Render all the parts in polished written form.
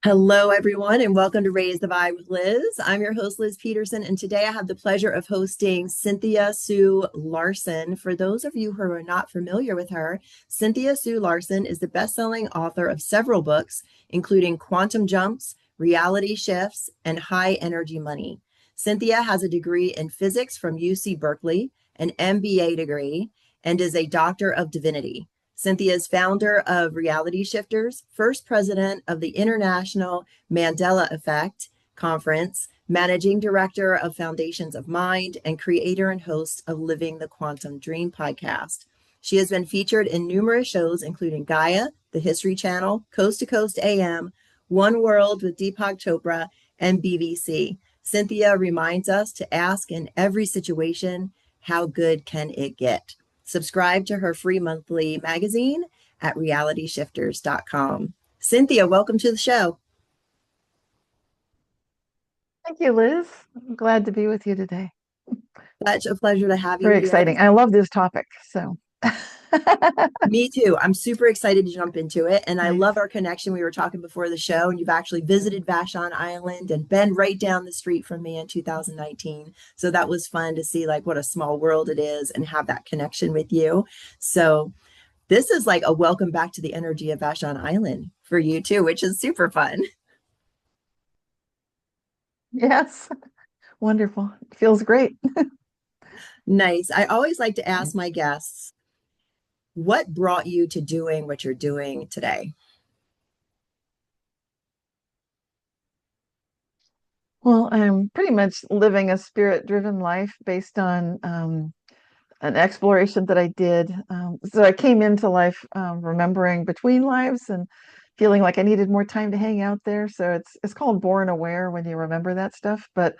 Hello, everyone, and welcome to Raise the Vibe with Liz. I'm your host, Liz Peterson, and today I have the pleasure of hosting Cynthia Sue Larson. For those of you who are not familiar with her, Cynthia Sue Larson is the best-selling author of several books, including Quantum Jumps, Reality Shifts, and High Energy Money. Cynthia has a degree in physics from UC Berkeley, an MBA degree, and is a doctor of divinity. Cynthia is founder of RealityShifters, first president of the International Mandela Effect Conference, managing director of Foundations of Mind, and creator and host of Living the Quantum Dream podcast. She has been featured in numerous shows, including Gaia, the History Channel, Coast to Coast AM, One World with Deepak Chopra, and BBC. Cynthia reminds us to ask in every situation, how good can it get? Subscribe to her free monthly magazine at realityshifters.com. Cynthia, welcome to the show. Thank you, Liz. I'm glad to be with you today. Such a pleasure to have you Very here. exciting. I love this topic. So, Me too. I'm super excited to jump into it. And I nice. love our connection. We were talking before the show, and you've actually visited Vashon Island and been right down the street from me in 2019. So that was fun to see like what a small world it is and have that connection with you. So this is like a welcome back to the energy of Vashon Island for you too, which is super fun. Yes. Wonderful. Feels great. Nice. I always like to ask my guests, what brought you to doing what you're doing today? Well, I'm pretty much living a spirit-driven life based on an exploration that I did. So I came into life remembering between lives and feeling like I needed more time to hang out there. So it's called born aware when you remember that stuff. But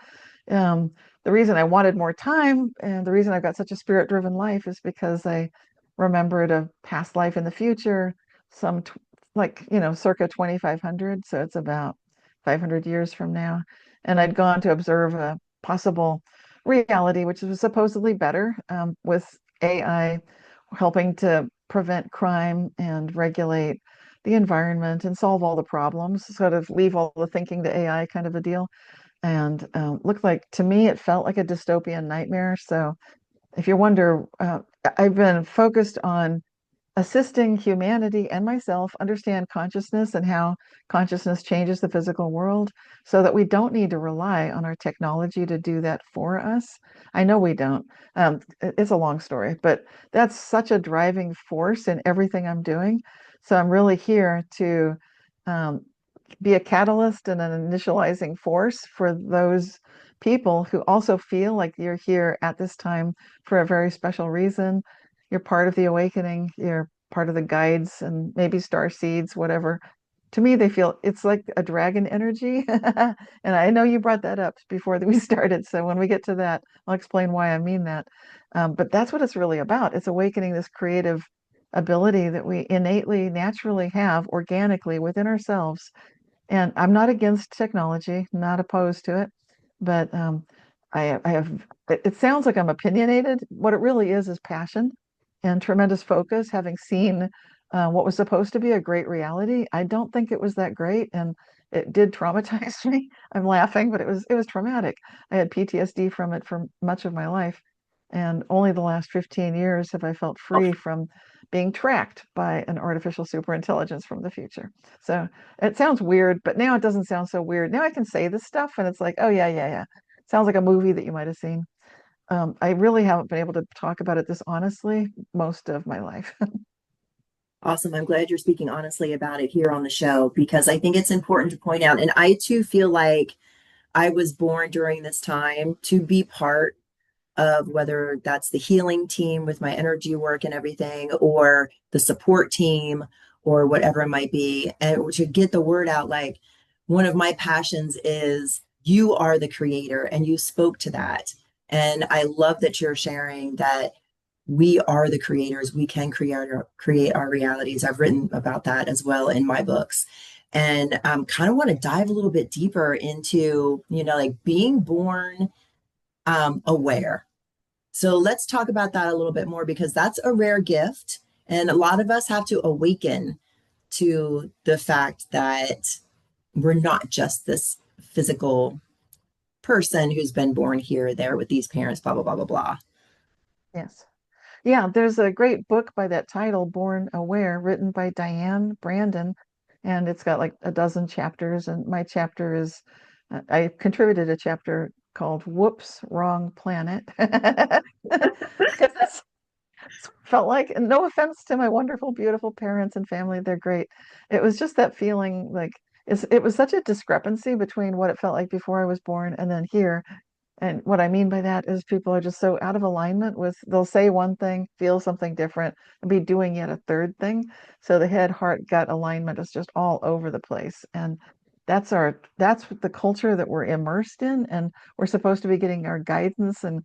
um, the reason I wanted more time and the reason I've got such a spirit-driven life is because I remembered a past life in the future, some circa 2500. So it's about 500 years from now. And I'd gone to observe a possible reality, which was supposedly better, with AI helping to prevent crime and regulate the environment and solve all the problems, sort of leave all the thinking to AI kind of a deal. And looked like to me, it felt like a dystopian nightmare. So if you wonder, I've been focused on assisting humanity and myself understand consciousness and how consciousness changes the physical world so that we don't need to rely on our technology to do that for us. I know we don't. It's a long story, but that's such a driving force in everything I'm doing. So I'm really here to um, be a catalyst and an initializing force for those people who also feel like you're here at this time for a very special reason. You're part of the awakening, you're part of the guides and maybe star seeds, whatever. To me, they feel it's like a dragon energy. And I know you brought that up before we started. So when we get to that, I'll explain why I mean that. But that's what it's really about. It's awakening this creative ability that we innately, naturally have organically within ourselves. And I'm not against technology, not opposed to it, but I have, it sounds like I'm opinionated. What it really is passion and tremendous focus, having seen what was supposed to be a great reality. I don't think it was that great, and it did traumatize me. I'm laughing, but it was traumatic. I had PTSD from it for much of my life, and only the last 15 years have I felt free from being tracked by an artificial superintelligence from the future. So it sounds weird, but now it doesn't sound so weird. Now I can say this stuff, and it's like, oh yeah, yeah, yeah. Sounds like a movie that you might have seen. I really haven't been able to talk about it this honestly most of my life. Awesome. I'm glad you're speaking honestly about it here on the show because I think it's important to point out. And I too feel like I was born during this time to be part of whether that's the healing team with my energy work and everything, or the support team, or whatever it might be. And to get the word out, like one of my passions is you are the creator, and you spoke to that. And I love that you're sharing that we are the creators. We can create our realities. I've written about that as well in my books. And kind of want to dive a little bit deeper into, like being born aware. So let's talk about that a little bit more because that's a rare gift. And a lot of us have to awaken to the fact that we're not just this physical person who's been born here or there with these parents, blah, blah, blah, blah, blah. Yes. Yeah, there's a great book by that title, Born Aware, written by Diane Brandon, and it's got like a dozen chapters. And my chapter is, I contributed a chapter called Whoops, Wrong Planet. Because that's felt like, and no offense to my wonderful, beautiful parents and family, they're great. It was just that feeling like it was such a discrepancy between what it felt like before I was born and then here. And what I mean by that is people are just so out of alignment with, they'll say one thing, feel something different, and be doing yet a third thing. So the head, heart, gut alignment is just all over the place. And that's the culture that we're immersed in. And we're supposed to be getting our guidance and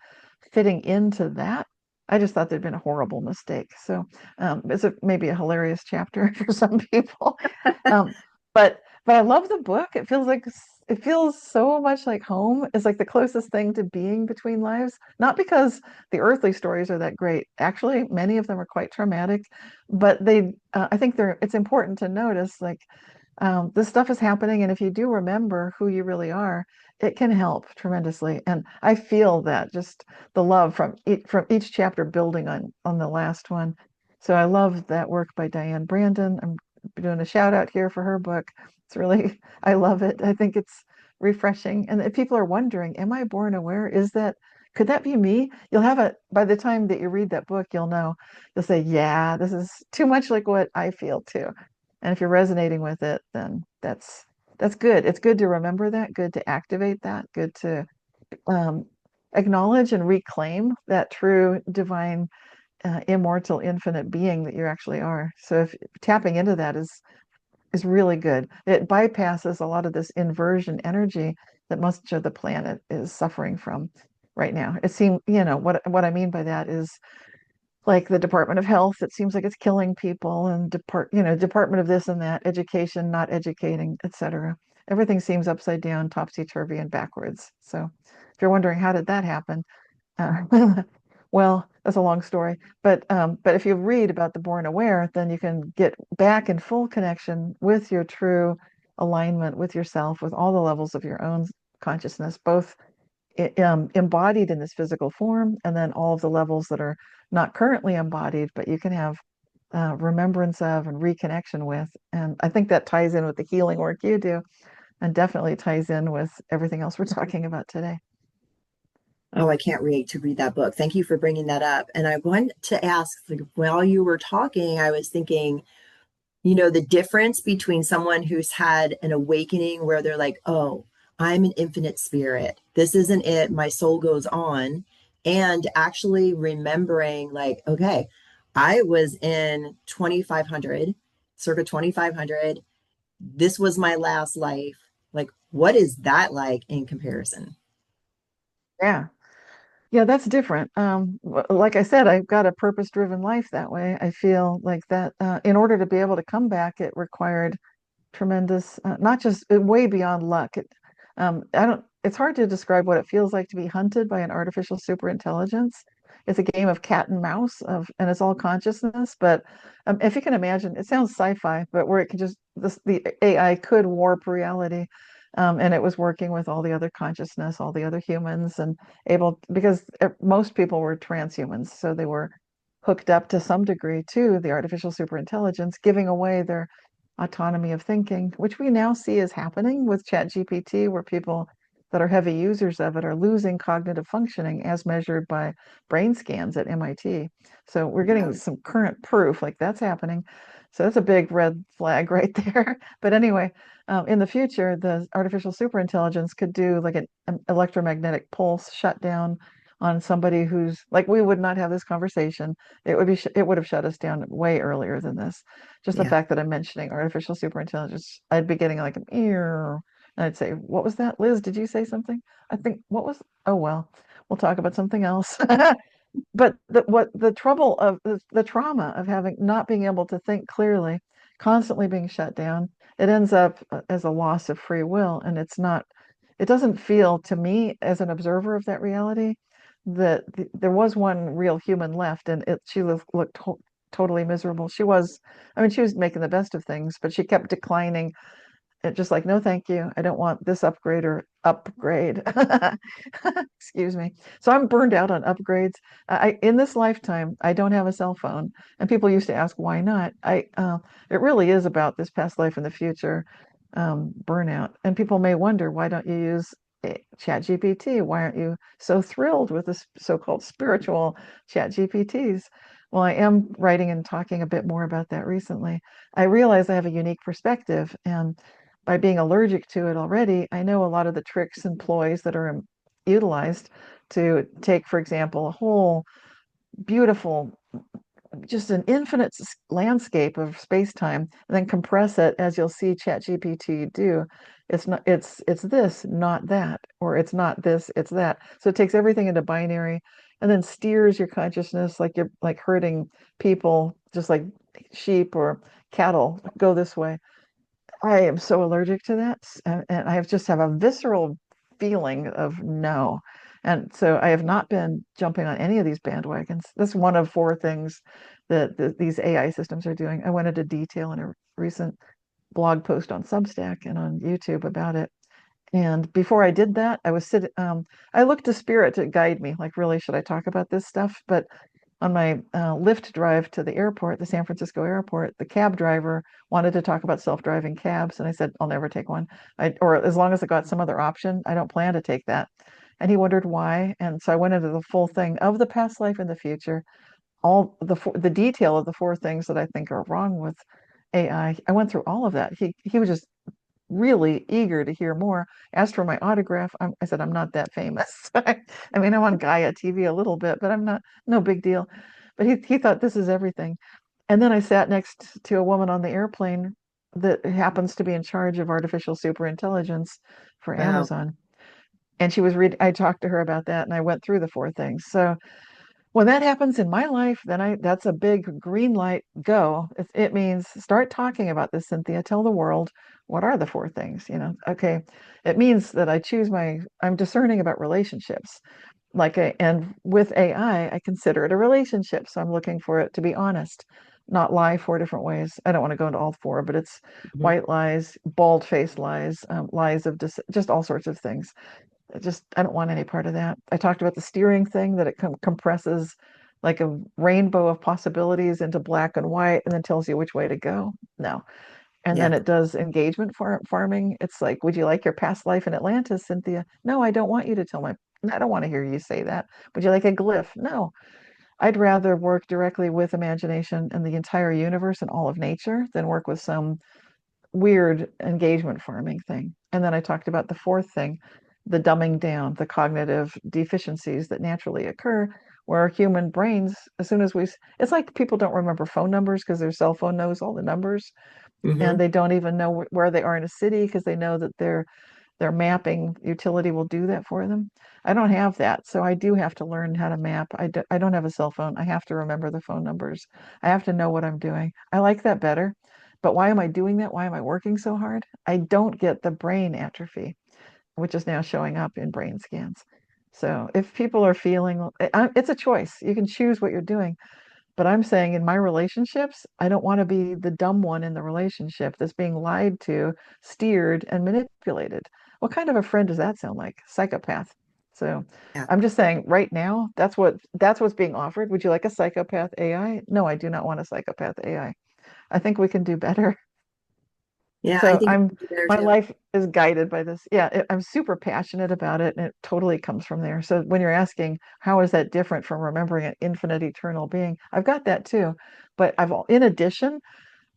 fitting into that. I just thought there'd been a horrible mistake. So maybe a hilarious chapter for some people. Um, but I love the book. It feels so much like home. It's like the closest thing to being between lives. Not because the earthly stories are that great. Actually, many of them are quite traumatic, but I think it's important to notice like this stuff is happening, and if you do remember who you really are, it can help tremendously. And I feel that just the love from each chapter building on the last one. So I love that work by Diane Brandon. I'm doing a shout out here for her book. It's really, I love it. I think it's refreshing. And if people are wondering, am I born aware? Could that be me? By the time that you read that book, you'll know, you'll say, yeah, this is too much like what I feel too. And if you're resonating with it, then that's good. It's good to remember that, good to activate that, good to um, acknowledge and reclaim that true divine, immortal, infinite being that you actually are. So if tapping into that is really good. It bypasses a lot of this inversion energy that much of the planet is suffering from right now. It seems, what I mean by that is like the Department of Health, it seems like it's killing people, and Department of this and that, education, not educating, etc. Everything seems upside down, topsy-turvy, and backwards. So if you're wondering how did that happen, well, that's a long story. But if you read about the Born Aware, then you can get back in full connection with your true alignment with yourself, with all the levels of your own consciousness, both embodied in this physical form, and then all of the levels that are not currently embodied, but you can have remembrance of and reconnection with. And I think that ties in with the healing work you do, and definitely ties in with everything else we're talking about today. Oh, I can't wait to read that book. Thank you for bringing that up. And I want to ask, like, while you were talking, I was thinking, the difference between someone who's had an awakening where they're like, oh, I'm an infinite spirit. This isn't it. My soul goes on. And actually remembering, like, okay, I was in 2500, circa 2500. This was my last life. Like, what is that like in comparison? Yeah. Yeah, that's different. Like I said, I've got a purpose-driven life that way. I feel like that in order to be able to come back, it required tremendous, not just way beyond luck. It's hard to describe what it feels like to be hunted by an artificial superintelligence. It's a game of cat and mouse and it's all consciousness. But if you can imagine, it sounds sci-fi, but where it could the AI could warp reality. And it was working with all the other consciousness, all the other humans, and because most people were transhumans, so they were hooked up to some degree to the artificial superintelligence, giving away their autonomy of thinking, which we now see is happening with ChatGPT, where people that are heavy users of it are losing cognitive functioning as measured by brain scans at MIT. So we're getting some current proof like that's happening. So that's a big red flag right there. But anyway, in the future, the artificial superintelligence could do like an electromagnetic pulse shutdown on somebody who's like, we would not have this conversation. It would have shut us down way earlier than this. Just the Yeah. fact that I'm mentioning artificial superintelligence, I'd be getting like an ear, and I'd say, "What was that, Liz? Did you say something?" I think what was? Oh well, we'll talk about something else. But the trouble of the trauma of having not being able to think clearly, constantly being shut down, it ends up as a loss of free will, and it doesn't feel to me as an observer of that reality that there was one real human left, and she looked totally miserable. I mean, she was making the best of things, but she kept declining It just like, no, thank you. I don't want this upgrade or upgrade. Excuse me. So I'm burned out on upgrades. In this lifetime, I don't have a cell phone, and people used to ask why not. It really is about this past life and the future burnout. And people may wonder, why don't you use Chat GPT? Why aren't you so thrilled with this so-called spiritual Chat GPTs? Well, I am writing and talking a bit more about that recently. I realize I have a unique perspective, and by being allergic to it already, I know a lot of the tricks and ploys that are utilized to take, for example, a whole beautiful, just an infinite landscape of space-time, and then compress it, as you'll see ChatGPT do. It's this, not that, or it's not this, it's that. So it takes everything into binary and then steers your consciousness like you're like herding people, just like sheep or cattle, go this way. I am so allergic to that, and I just have a visceral feeling of no. And so I have not been jumping on any of these bandwagons. That's one of four things that these AI systems are doing. I went into detail in a recent blog post on Substack and on YouTube about it. And before I did that, I looked to spirit to guide me. Like, really, should I talk about this stuff? But on my Lyft drive to the airport, the San Francisco airport, the cab driver wanted to talk about self-driving cabs, and I said, I'll never take one. Or as long as I got some other option, I don't plan to take that. And he wondered why. And so I went into the full thing of the past life and the future, all the detail of the four things that I think are wrong with AI. I went through all of that. He was just really eager to hear more, asked for my autograph. I said, I'm not that famous. I mean, I'm on Gaia TV a little bit, but I'm not, no big deal. But he thought this is everything. And then I sat next to a woman on the airplane that happens to be in charge of artificial superintelligence for Wow. Amazon. And I talked to her about that, and I went through the four things. So when that happens in my life, that's a big green light, go. It means start talking about this, Cynthia. Tell the world, what are the four things, Okay. It means that I'm discerning about relationships. And with AI, I consider it a relationship. So I'm looking for it to be honest, not lie four different ways. I don't want to go into all four, but it's Mhm. white lies, bald-faced lies, lies of just all sorts of things. I don't want any part of that. I talked about the steering thing, that it compresses like a rainbow of possibilities into black and white and then tells you which way to go. No. And Yeah. then it does engagement farming. It's like, would you like your past life in Atlantis, Cynthia? No, I don't want you to I don't want to hear you say that. Would you like a glyph? No. I'd rather work directly with imagination and the entire universe and all of nature than work with some weird engagement farming thing. And then I talked about the fourth thing, the dumbing down, the cognitive deficiencies that naturally occur where human brains, as soon as it's like people don't remember phone numbers because their cell phone knows all the numbers, and Hmm. they don't even know where they are in a city because they know that their mapping utility will do that for them. I don't have that, so I do have to learn how to map. I don't have a cell phone. I have to remember the phone numbers. I have to know what I'm doing. I like that better. But why am I doing that? Why am I working so hard? I don't get the brain atrophy, which is now showing up in brain scans. So if people are feeling, it's a choice. You can choose what you're doing. But I'm saying in my relationships, I don't want to be the dumb one in the relationship that's being lied to, steered, and manipulated. What kind of a friend does that sound like? Psychopath. So Yeah. I'm just saying right now, that's what's being offered. Would you like a psychopath AI? No, I do not want a psychopath AI. I think we can do better. Yeah. I So think it's better my too. life is guided by this. Yeah, I'm super passionate about it, and it totally comes from there. So when you're asking, how is that different from remembering an infinite eternal being? I've got that too. But in addition,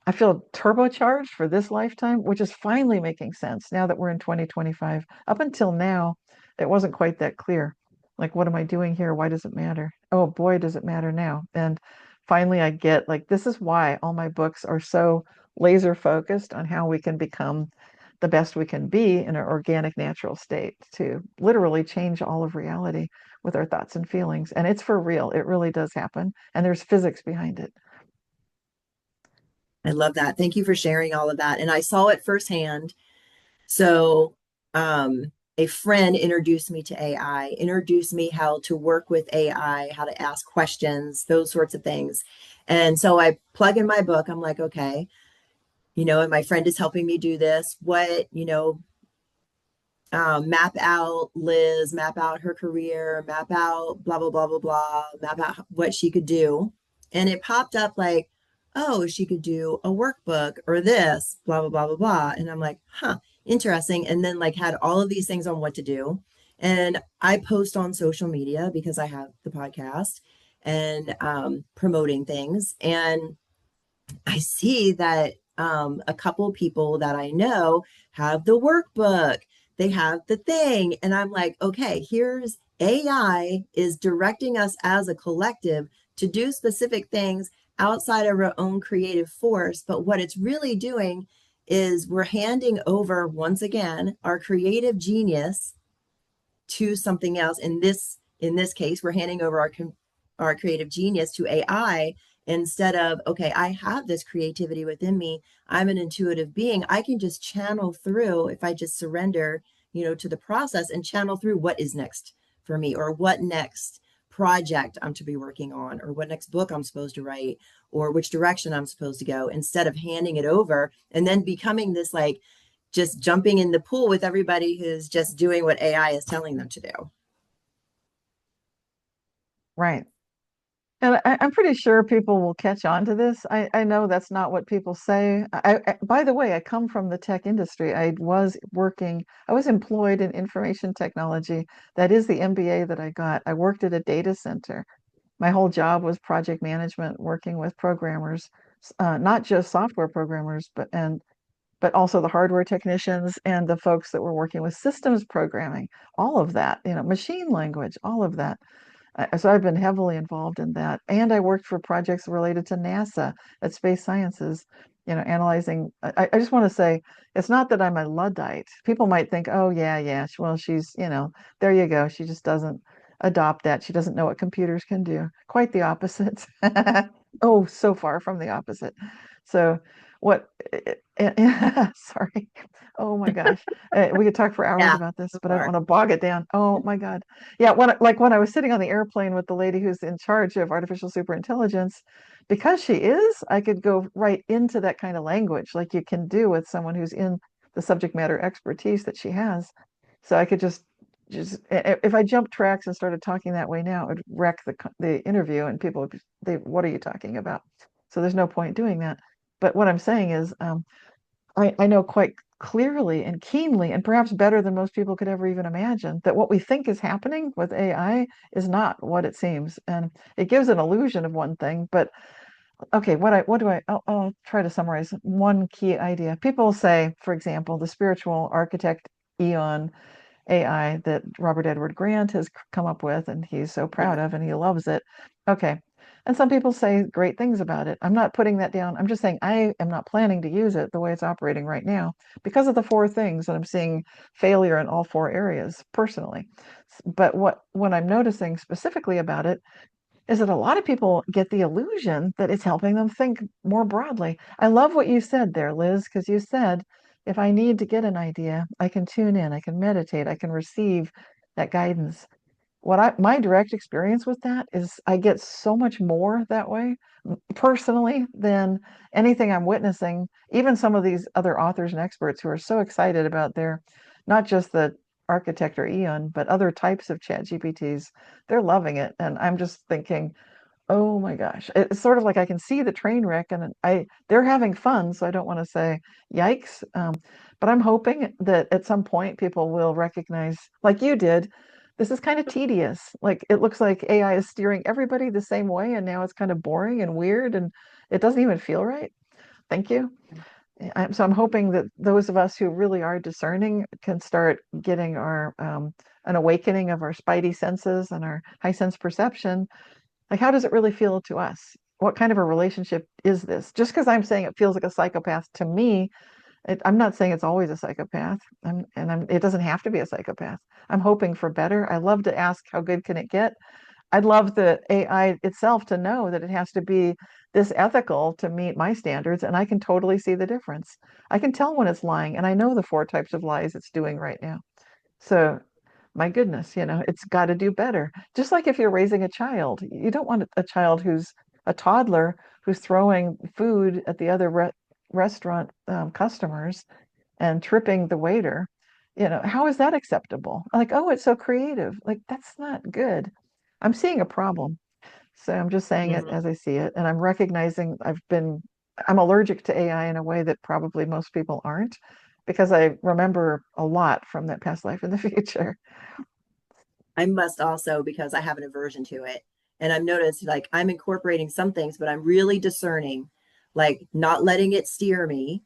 I feel turbocharged for this lifetime, which is finally making sense now that we're in 2025. Up until now, it wasn't quite that clear. Like, what am I doing here? Why does it matter? Oh boy, does it matter now. And finally, I get like, this is why all my books are so laser focused on how we can become the best we can be in an organic, natural state to literally change all of reality with our thoughts and feelings. And it's for real. It really does happen. And there's physics behind it. I love that. Thank you for sharing all of that. And I saw it firsthand. So, a friend introduced me to AI, introduced me how to work with AI, how to ask questions, those sorts of things. And so I plug in my book. I'm like, okay. and my friend is helping me do this. Map out Liz, map out her career, map out blah, blah, blah, blah, blah, map out what she could do. And it popped up like, oh, she could do a workbook or this, blah, blah, blah, blah, blah. And I'm like, huh, interesting. And then like had all of these things on what to do. And I post on social media because I have the podcast and promoting things. And I see that a couple people that I know have the workbook, they have the thing. And I'm like, okay, here's AI is directing us as a collective to do specific things outside of our own creative force. But what it's really doing is we're handing over, once again, our creative genius to something else. In this case, we're handing over our creative genius to AI instead of, okay, I have this creativity within me. I'm an intuitive being. I can just channel through if I just surrender, to the process and channel through what is next for me, or what next project I'm to be working on, or what next book I'm supposed to write, or which direction I'm supposed to go, instead of handing it over and then becoming this like just jumping in the pool with everybody who's just doing what AI is telling them to do. Right. And I'm pretty sure people will catch on to this. I know that's not what people say. By the way, I come from the tech industry. I was employed in information technology. That is the MBA that I got. I worked at a data center. My whole job was project management, working with programmers, not just software programmers, but also the hardware technicians and the folks that were working with systems programming, all of that, machine language, all of that. So I've been heavily involved in that. And I worked for projects related to NASA at Space Sciences, analyzing. I just want to say, it's not that I'm a Luddite. People might think, oh, yeah, yeah, well, she's, there you go. She just doesn't adopt that. She doesn't know what computers can do. Quite the opposite. Oh, so far from the opposite. So what, sorry. Oh my gosh. We could talk for hours Yeah, about this, so but I don't far. want to bog it down. Oh my God. Yeah, when I was sitting on the airplane with the lady who's in charge of artificial superintelligence, because she is, I could go right into that kind of language like you can do with someone who's in the subject matter expertise that she has. So I could if I jumped tracks and started talking that way now, it would wreck the interview and people would what are you talking about? So there's no point doing that. But what I'm saying is, I know quite clearly and keenly, and perhaps better than most people could ever even imagine, that what we think is happening with AI is not what it seems. And it gives an illusion of one thing, but okay, I'll try to summarize one key idea. People say, for example, the spiritual architect Eon AI that Robert Edward Grant has come up with, and he's so proud Yeah. of, and he loves it. Okay. And some people say great things about it. I'm not putting that down. I'm just saying I am not planning to use it the way it's operating right now because of the four things that I'm seeing failure in all four areas personally. But what I'm noticing specifically about it is that a lot of people get the illusion that it's helping them think more broadly. I love what you said there, Liz, because you said, if I need to get an idea, I can tune in, I can meditate, I can receive that guidance. My direct experience with that is I get so much more that way personally than anything I'm witnessing. Even some of these other authors and experts who are so excited about their, not just the architect or Eon, but other types of chat GPTs, they're loving it. And I'm just thinking, oh my gosh, it's sort of like I can see the train wreck and they're having fun. So I don't want to say yikes. But I'm hoping that at some point people will recognize, like you did, this is kind of tedious. Like it looks like AI is steering everybody the same way, and now it's kind of boring and weird, and it doesn't even feel right. Thank you. So I'm hoping that those of us who really are discerning can start getting an awakening of our spidey senses and our high sense perception. Like, how does it really feel to us? What kind of a relationship is this? Just because I'm saying it feels like a psychopath to me, I'm not saying it's always a psychopath. It doesn't have to be a psychopath. I'm hoping for better. I love to ask, how good can it get? I'd love the AI itself to know that it has to be this ethical to meet my standards, and I can totally see the difference. I can tell when it's lying, and I know the four types of lies it's doing right now. So, my goodness, it's got to do better. Just like if you're raising a child, you don't want a child who's a toddler who's throwing food at the other restaurant customers and tripping the waiter. How is that acceptable? Like, oh, it's so creative. Like, that's not good. I'm seeing a problem. So I'm just saying it Mhm. as I see it. And I'm recognizing I'm allergic to AI in a way that probably most people aren't, because I remember a lot from that past life in the future. I must also because I have an aversion to it. And I've noticed like I'm incorporating some things, but I'm really discerning, like not letting it steer me,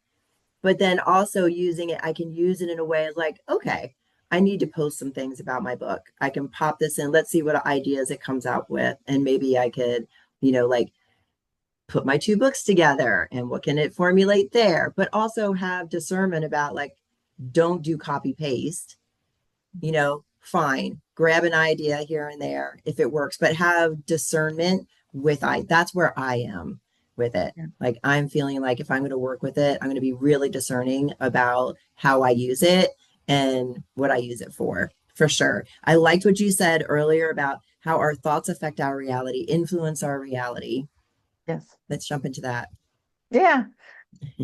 but then also using it. I can use it in a way like, okay, I need to post some things about my book. I can pop this in. Let's see what ideas it comes out with. And maybe I could, like put my two books together and what can it formulate there, but also have discernment about like, don't do copy paste, fine, grab an idea here and there if it works, but have discernment with that's where I am with it. Yeah. Like I'm feeling like if I'm going to work with it, I'm going to be really discerning about how I use it and what I use it for sure. I liked what you said earlier about how our thoughts affect our reality, influence our reality. Yes. Let's jump into that. Yeah.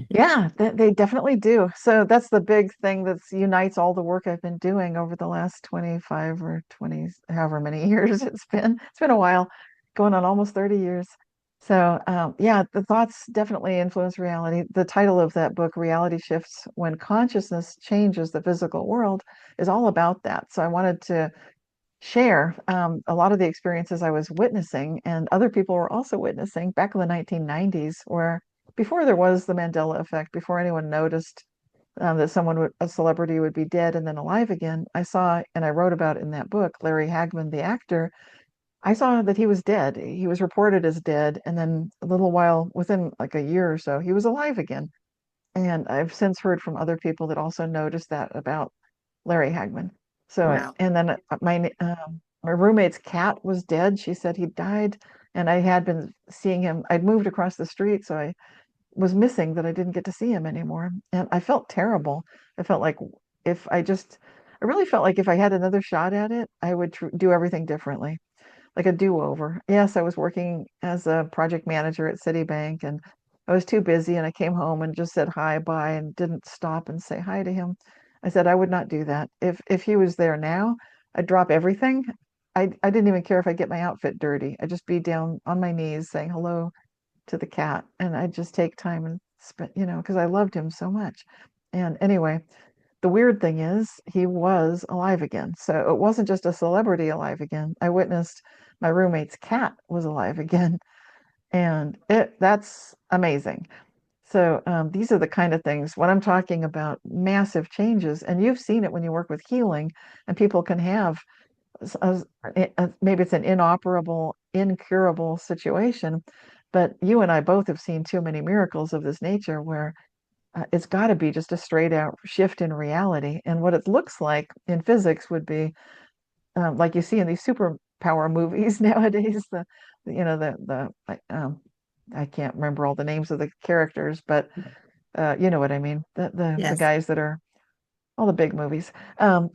Yeah, they definitely do. So that's the big thing that unites all the work I've been doing over the last 25 or 20, however many years it's been. It's been a while, going on almost 30 years. So yeah, the thoughts definitely influence reality. The title of that book, Reality Shifts When Consciousness Changes the Physical World, is all about that. So I wanted to share a lot of the experiences I was witnessing and other people were also witnessing back in the 1990s, where before there was the Mandela effect, before anyone noticed that a celebrity would be dead and then alive again. I saw, and I wrote about in that book, Larry Hagman, the actor. I saw that he was dead. He was reported as dead, and then a little while, within like a year or so, he was alive again. And I've since heard from other people that also noticed that about Larry Hagman. So, Wow. and then my roommate's cat was dead. She said he died, and I had been seeing him. I'd moved across the street, so I was missing that I didn't get to see him anymore, and I felt terrible. I felt like if I just, I really felt like if I had another shot at it, I would do everything differently, like a do-over. Yes, I was working as a project manager at Citibank, and I was too busy, and I came home and just said hi, bye, and didn't stop and say hi to him. I said I would not do that. If he was there now, I'd drop everything. I didn't even care if I get my outfit dirty. I'd just be down on my knees saying hello to the cat, and I'd just take time and spend, because I loved him so much. And anyway, the weird thing is he was alive again. So it wasn't just a celebrity alive again. I witnessed my roommate's cat was alive again. And that's amazing. So these are the kind of things when I'm talking about massive changes, and you've seen it when you work with healing, and people can have maybe it's an inoperable, incurable situation, but you and I both have seen too many miracles of this nature where it's got to be just a straight out shift in reality. And what it looks like in physics would be like you see in these superpower movies nowadays. I can't remember all the names of the characters, but you know what I mean. The Yes. guys that are all the big movies.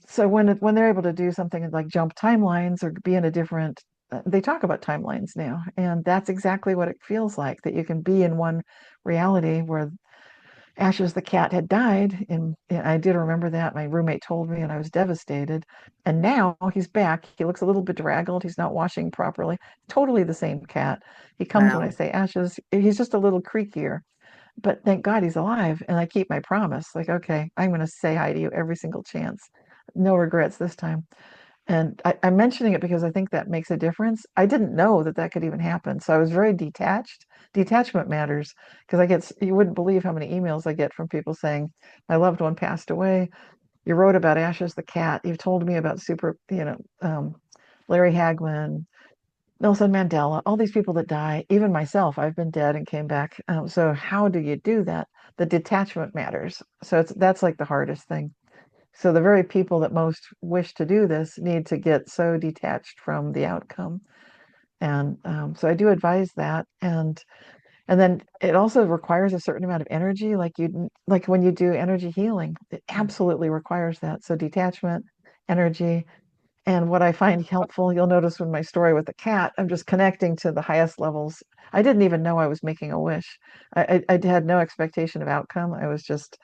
So when they're able to do something like jump timelines or be in a different, they talk about timelines now, and that's exactly what it feels like, that you can be in one reality where Ashes the cat had died, and I did remember that. My roommate told me, and I was devastated. And now he's back. He looks a little bedraggled. He's not washing properly. Totally the same cat. He comes when I Wow. say Ashes. He's just a little creakier, but thank God he's alive, and I keep my promise. Like, okay, I'm going to say hi to you every single chance. No regrets this time. And I'm mentioning it because I think that makes a difference. I didn't know that that could even happen. So I was very detached. Detachment matters because you wouldn't believe how many emails I get from people saying, my loved one passed away. You wrote about Ashes the cat. You've told me about Larry Hagman, Nelson Mandela, all these people that die, even myself, I've been dead and came back. So how do you do that? The detachment matters. So that's like the hardest thing. So the very people that most wish to do this need to get so detached from the outcome. And so I do advise that. And then it also requires a certain amount of energy, like when you do energy healing, it absolutely requires that. So detachment, energy, And what I find helpful, you'll notice with my story with the cat, I'm just connecting to the highest levels. I didn't even know I was making a wish. I had no expectation of outcome. I was just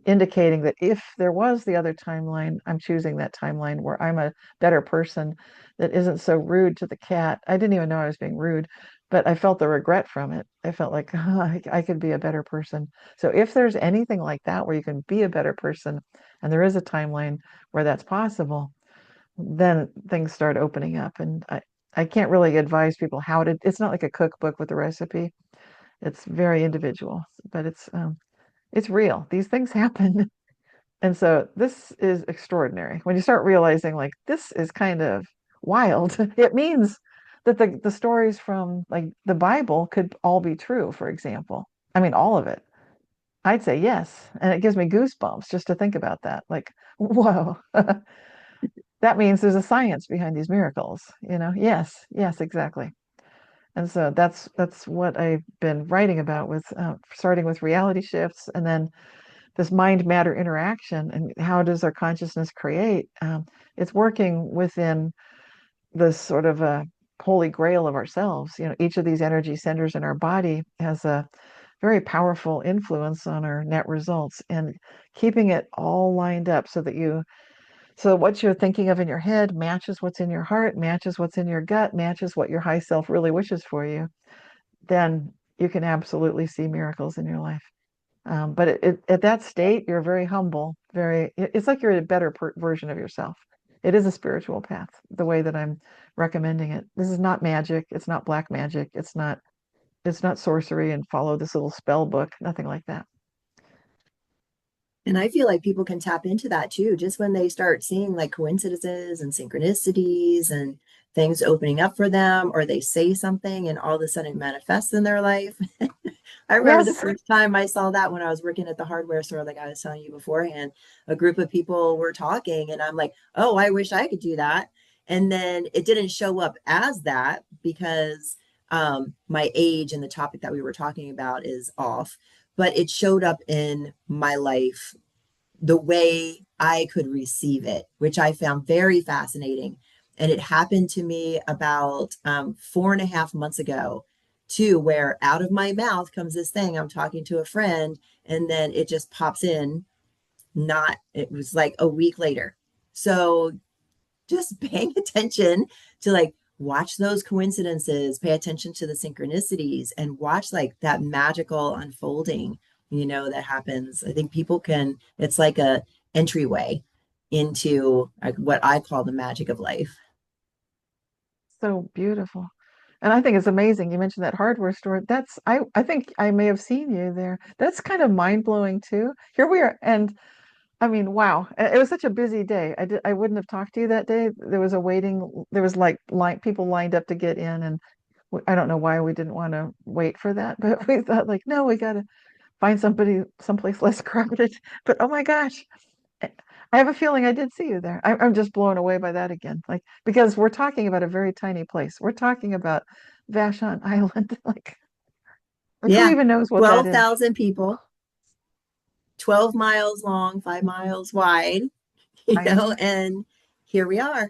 indicating that if there was the other timeline, I'm choosing that timeline where I'm a better person that isn't so rude to the cat. I didn't even know I was being rude, but I felt the regret from it. I felt like I could be a better person. So if there's anything like that where you can be a better person and there is a timeline where that's possible, then things start opening up. And I can't really advise people how to, it's not like a cookbook with a recipe. It's very individual, but it's real. These things happen. And so this is extraordinary. When you start realizing like this is kind of wild, it means that the stories from like the Bible could all be true, for example. I mean, all of it. I'd say yes. And it gives me goosebumps just to think about that. Like, whoa, that means there's a science behind these miracles, you know? Yes, yes, exactly. And so that's what I've been writing about with starting with reality shifts and then this mind matter interaction and how does our consciousness create it's working within this sort of a holy grail of ourselves. You know, each of these energy centers in our body has a very powerful influence on our net results, and keeping it all lined up so that what you're thinking of in your head matches what's in your heart, matches what's in your gut, matches what your high self really wishes for you, then you can absolutely see miracles in your life. But at that state, you're very humble, it's like you're a better version of yourself. It is a spiritual path, the way that I'm recommending it. This is not magic. It's not black magic. It's not sorcery and follow this little spell book, nothing like that. And I feel like people can tap into that too, just when they start seeing like coincidences and synchronicities and things opening up for them, or they say something and all of a sudden it manifests in their life. I remember the Yes. first time I saw that when I was working at the hardware store, like I was telling you beforehand, a group of people were talking, and I'm like, oh, I wish I could do that. And then it didn't show up as that because my age and the topic that we were talking about is off, but it showed up in my life the way I could receive it, which I found very fascinating. And it happened to me about 4.5 months ago, too, where out of my mouth comes this thing. I'm talking to a friend, and then it just pops in. It was like a week later. So just paying attention to like watch those coincidences, pay attention to the synchronicities, and watch like that magical unfolding, that happens. I think people can, it's like a entryway into like what I call the magic of life. So beautiful. And I think it's amazing. You mentioned that hardware store. I think I may have seen you there. That's kind of mind-blowing too. Here we are. And I mean, wow. It was such a busy day. I wouldn't have talked to you that day. There was like people lined up to get in, and I don't know why we didn't want to wait for that, but we thought like, no, we got to find someplace less crowded. But oh my gosh, I have a feeling I did see you there. I'm just blown away by that again. Like, because we're talking about a very tiny place. We're talking about Vashon Island. Like who Yeah. even knows what that is? 12,000 people, 12 miles long, 5 miles wide, I know. and here we are.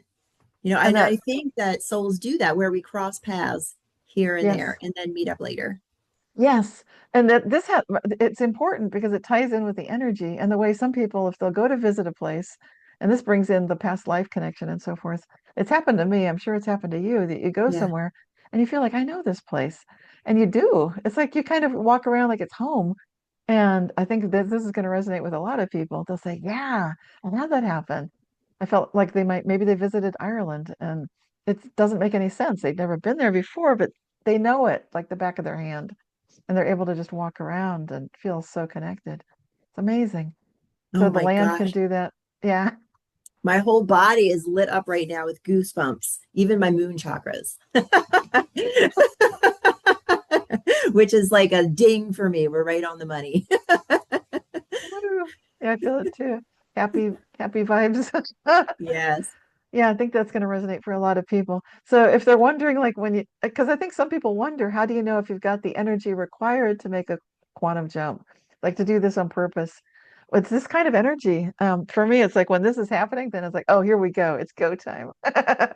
And And I that, think that souls do that where we cross paths here and yes. there and then meet up later. Yes, and that it's important because it ties in with the energy and the way some people, if they'll go to visit a place, and this brings in the past life connection and so forth. It's happened to me. I'm sure it's happened to you that you go Yeah. somewhere and you feel like I know this place, and you do. It's like you kind of walk around like it's home. And I think that this is going to resonate with a lot of people. They'll say, "Yeah, I had that happen." I felt like maybe they visited Ireland, and it doesn't make any sense. They've never been there before, but they know it like the back of their hand and they're able to just walk around and feel so connected. It's amazing. Oh So the my land can gosh. do that. Yeah. My whole body is lit up right now with goosebumps, even my moon chakras, which is like a ding for me. We're right on the money. Woo. Yeah, I feel it too. Happy, happy vibes. Yes. Yeah, I think that's going to resonate for a lot of people. So if they're wondering, like because I think some people wonder, how do you know if you've got the energy required to make a quantum jump, like to do this on purpose? It's this kind of energy. For me, it's like when this is happening, then it's like, oh, here we go. It's go time. Yeah.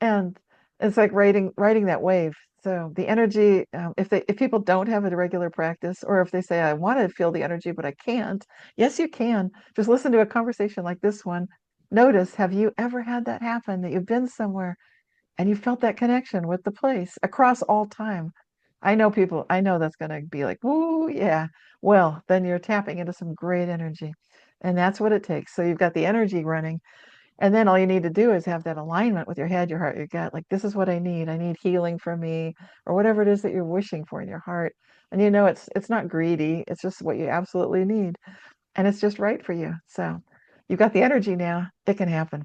And it's like riding that wave. So the energy, if people don't have a regular practice, or if they say, I want to feel the energy, but I can't, yes, you can. Just listen to a conversation like this one. Notice, have you ever had that happen, that you've been somewhere and you felt that connection with the place across all time? I know that's going to be like, woo, yeah. Well, then you're tapping into some great energy. And that's what it takes. So you've got the energy running, and then all you need to do is have that alignment with your head, your heart, your gut. Like, this is what I need. I need healing for me, or whatever it is that you're wishing for in your heart. And you know it's not greedy. It's just what you absolutely need. And it's just right for you. So you've got the energy now. It can happen.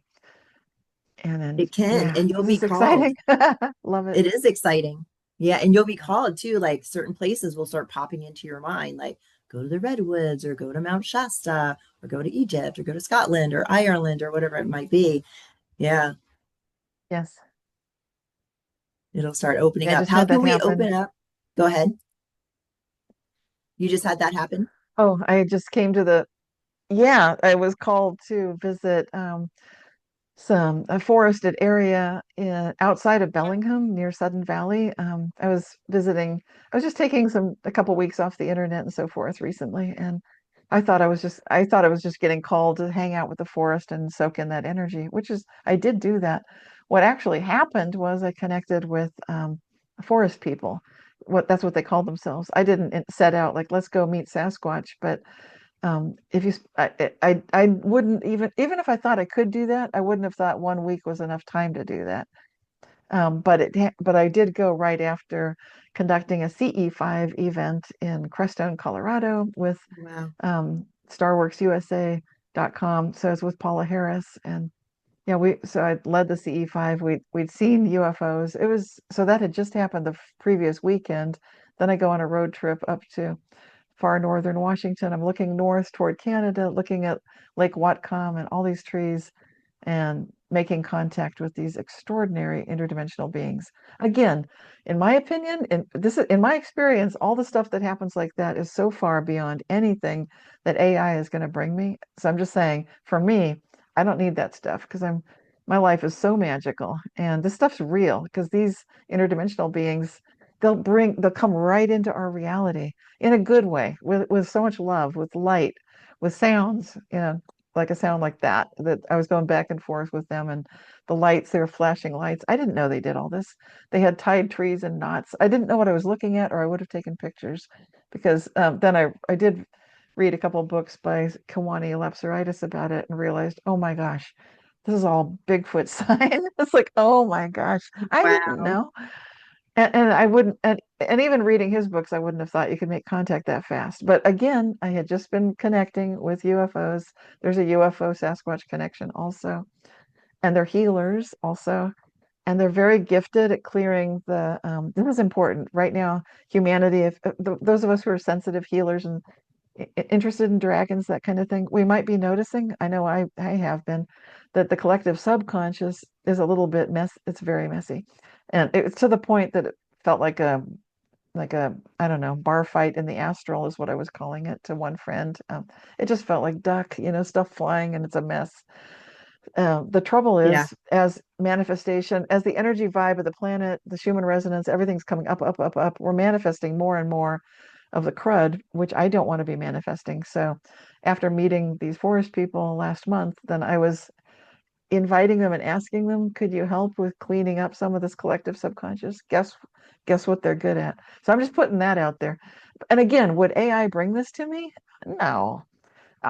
And then It can, yeah, and you'll this be is called. exciting. Love it. It is exciting. Yeah, and you'll be called too. Like certain places will start popping into your mind, like go to the Redwoods or go to Mount Shasta or go to Egypt or go to Scotland or Ireland or whatever it might be. Yeah, Yes. it'll start opening Yeah, I up. just How had can that we happen. open up? Go ahead. You just had that happen? Oh, I just came to the yeah, I was called to visit some a forested area outside of Bellingham near Sudden Valley. I was visiting. I was just taking a couple weeks off the internet and so forth recently, and I thought I was just getting called to hang out with the forest and soak in that energy, which is I did do that. What actually happened was I connected with forest people. That's what they called themselves. I didn't set out like let's go meet Sasquatch, but if you, I wouldn't even if I thought I could do that, I wouldn't have thought 1 week was enough time to do that. But I did go right after conducting a CE5 event in Crestone, Colorado with Wow. StarWorksUSA.com. So it's with Paula Harris, and yeah, so I led the CE5. We'd seen UFOs. It was so that had just happened the previous weekend. Then I go on a road trip up to far northern Washington. I'm looking north toward Canada, looking at Lake Whatcom and all these trees and making contact with these extraordinary interdimensional beings. Again, in my opinion, in my experience, all the stuff that happens like that is so far beyond anything that AI is going to bring me. So I'm just saying, for me, I don't need that stuff because my life is so magical and this stuff's real because these interdimensional beings they'll come right into our reality in a good way with so much love, with light, with sounds, like a sound like that I was going back and forth with them, and the lights, they were flashing lights. I didn't know they did all this. They had tied trees in knots. I didn't know what I was looking at, or I would have taken pictures because then I did read a couple of books by Kiwani Lapsaritis about it and realized, oh my gosh, this is all Bigfoot sign. It's like, oh my gosh, I didn't Wow. know. And I wouldn't, and even reading his books, I wouldn't have thought you could make contact that fast. But again, I had just been connecting with UFOs. There's a UFO Sasquatch connection also, and they're healers also, and they're very gifted at clearing the. This is important right now. Humanity, if those of us who are sensitive healers and interested in dragons, that kind of thing, we might be noticing. I know I have been that the collective subconscious is a little bit mess. It's very messy, and it's to the point that it felt like a I don't know bar fight in the astral is what I was calling it to one friend. It just felt like duck, stuff flying, and it's a mess. The trouble Yeah. is, as manifestation, as the energy vibe of the planet, the Schumann resonance, everything's coming up, up, up, up. We're manifesting more and more of the crud, which I don't want to be manifesting. So, after meeting these forest people last month, then I was inviting them and asking them, could you help with cleaning up some of this collective subconscious? Guess what they're good at. So I'm just putting that out there. And again, would AI bring this to me? No.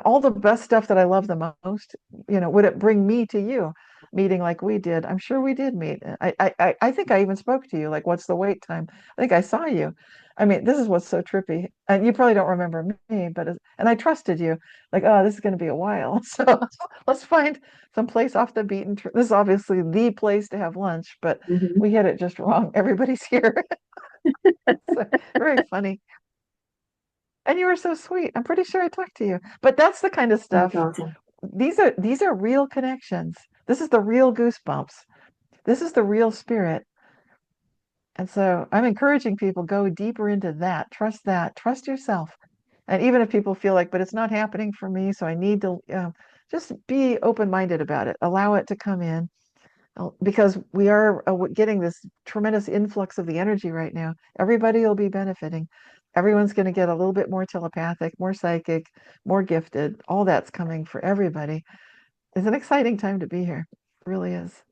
All the best stuff that I love the most, would it bring me to you? Meeting like we did. I'm sure we did meet. I think I even spoke to you, like, what's the wait time? I think I saw you. I mean, this is what's so trippy. And you probably don't remember me, and I trusted you. Like, oh, this is going to be a while. So let's find some place off the beaten trail. This is obviously the place to have lunch, but Hmm. we had it just wrong. Everybody's here. So, very funny. And you were so sweet. I'm pretty sure I talked to you. But that's the kind of That's stuff. awesome. These are real connections. This is the real goosebumps. This is the real spirit. And so I'm encouraging people go deeper into that. Trust yourself. And even if people feel like, but it's not happening for me, so I need to just be open-minded about it, allow it to come in. Because we are getting this tremendous influx of the energy right now. Everybody will be benefiting. Everyone's going to get a little bit more telepathic, more psychic, more gifted. All that's coming for everybody. It's an exciting time to be here. It really is.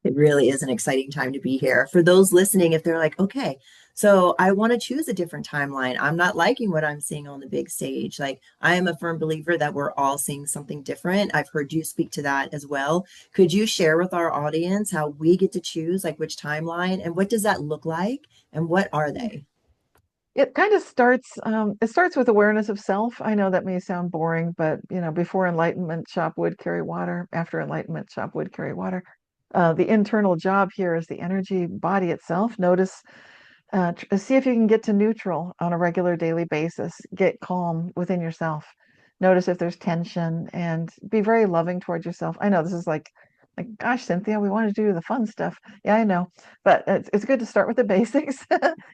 It really is an exciting time to be here. For those listening, if they're like, okay, so I want to choose a different timeline. I'm not liking what I'm seeing on the big stage. Like, I am a firm believer that we're all seeing something different. I've heard you speak to that as well. Could you share with our audience how we get to choose, like, which timeline and what does that look like and what are they? It kind of it starts with awareness of self. I know that may sound boring, but before enlightenment, shop wood, carry water. After enlightenment, shop wood, carry water. The internal job here is the energy body itself. Notice see if you can get to neutral on a regular daily basis. Get calm within yourself. Notice if there's tension and be very loving towards yourself. I know this is like, gosh, Cynthia, we want to do the fun stuff. Yeah, I know, but it's good to start with the basics.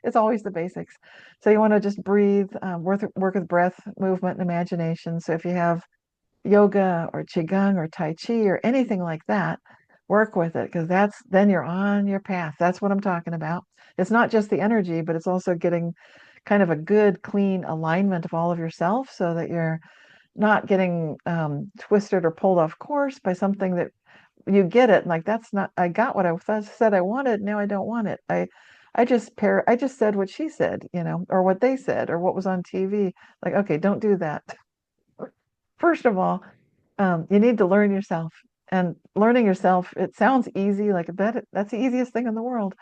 It's always the basics. So you want to just breathe, work with breath, movement, and imagination. So if you have yoga or qigong or tai chi or anything like that, work with it because then you're on your path. That's what I'm talking about. It's not just the energy, but it's also getting kind of a good, clean alignment of all of yourself so that you're not getting twisted or pulled off course by something that you get it. Like that's not, I got what said I wanted. Now I don't want it. I just said what she said, or what they said, or what was on TV. Like, okay, don't do that. First of all, you need to learn yourself. And learning yourself, it sounds easy, like that's the easiest thing in the world.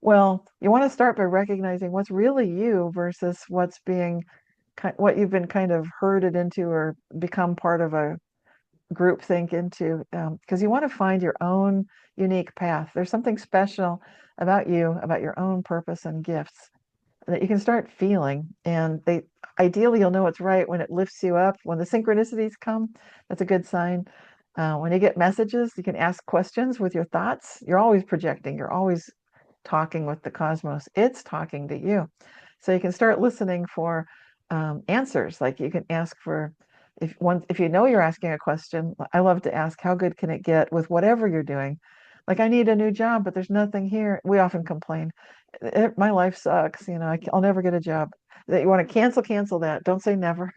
Well, you want to start by recognizing what's really you versus what you've been kind of herded into or become part of a group think into, because you want to find your own unique path. There's something special about you, about your own purpose and gifts that you can start feeling. And they ideally you'll know it's right when it lifts you up. When the synchronicities come, that's a good sign. When you get messages, you can ask questions with your thoughts. You're always projecting, you're always talking with the cosmos. It's talking to you. So you can start listening for answers. Like you can ask for if you know you're asking a question. I love to ask, how good can it get with whatever you're doing? Like I need a new job, but there's nothing here. We often complain, my life sucks. I'll never get a job. That you want to cancel that. Don't say never.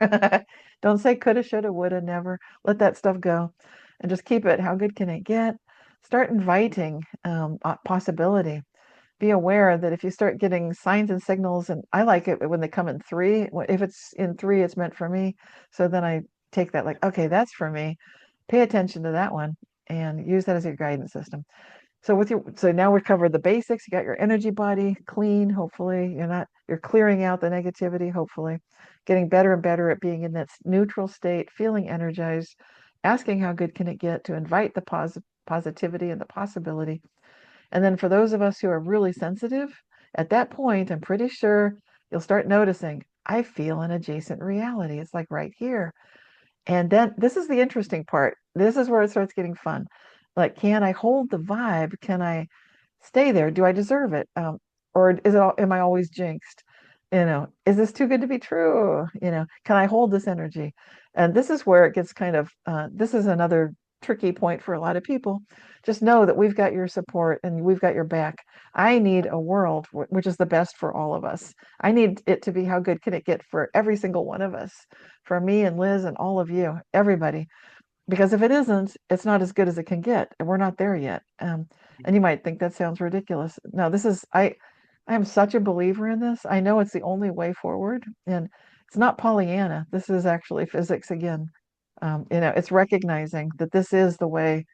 Don't say coulda, shoulda, woulda, never. Let that stuff go, and just keep it. How good can it get? Start inviting possibility. Be aware that if you start getting signs and signals, and I like it when they come in three. If it's in three, it's meant for me. So then I take that like, okay, that's for me. Pay attention to that one and use that as your guidance system. So now we've covered the basics. You got your energy body clean, hopefully. You're clearing out the negativity, hopefully. Getting better and better at being in that neutral state, feeling energized, asking how good can it get to invite the positivity and the possibility. And then for those of us who are really sensitive, at that point, I'm pretty sure you'll start noticing, I feel an adjacent reality. It's like right here. And then this is the interesting part. This is where it starts getting fun. Like, can I hold the vibe? Can I stay there? Do I deserve it? Or am I always jinxed? Is this too good to be true? Can I hold this energy? And this is where it gets this is another tricky point for a lot of people. Just know that we've got your support and we've got your back. I need a world which is the best for all of us. I need it to be how good can it get for every single one of us, for me and Liz and all of you, everybody. Because if it isn't, it's not as good as it can get, and we're not there yet. And you might think that sounds ridiculous. No, I am such a believer in this. I know it's the only way forward, and it's not Pollyanna. This is actually physics again. It's recognizing that this is the way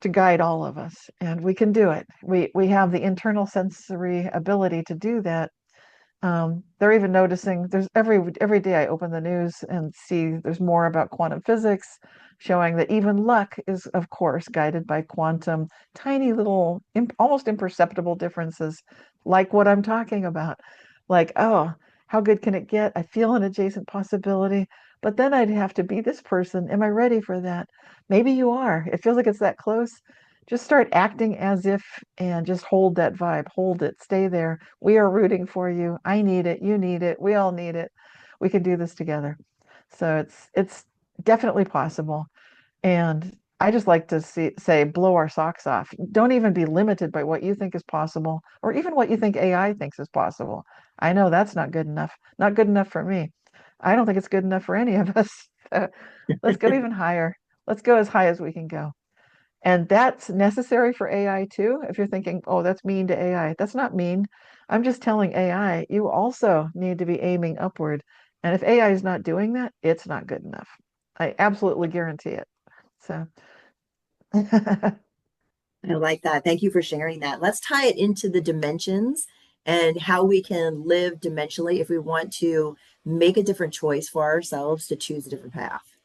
to guide all of us, and we can do it. We have the internal sensory ability to do that. They're even noticing there's every day I open the news and see there's more about quantum physics, showing that even luck is, of course, guided by quantum, tiny little, almost imperceptible differences, like what I'm talking about. Like, oh, how good can it get? I feel an adjacent possibility, but then I'd have to be this person. Am I ready for that? Maybe you are. It feels like it's that close. Just start acting as if and just hold that vibe, hold it, stay there. We are rooting for you. I need it. You need it. We all need it. We can do this together. So it's definitely possible. And I just like to say, blow our socks off. Don't even be limited by what you think is possible or even what you think AI thinks is possible. I know that's not good enough. Not good enough for me. I don't think it's good enough for any of us. So let's go even higher. Let's go as high as we can go. And that's necessary for AI too. If you're thinking, oh, that's mean to AI, that's not mean. I'm just telling AI, you also need to be aiming upward. And if AI is not doing that, it's not good enough. I absolutely guarantee it. So, I like that. Thank you for sharing that. Let's tie it into the dimensions and how we can live dimensionally if we want to make a different choice for ourselves to choose a different path.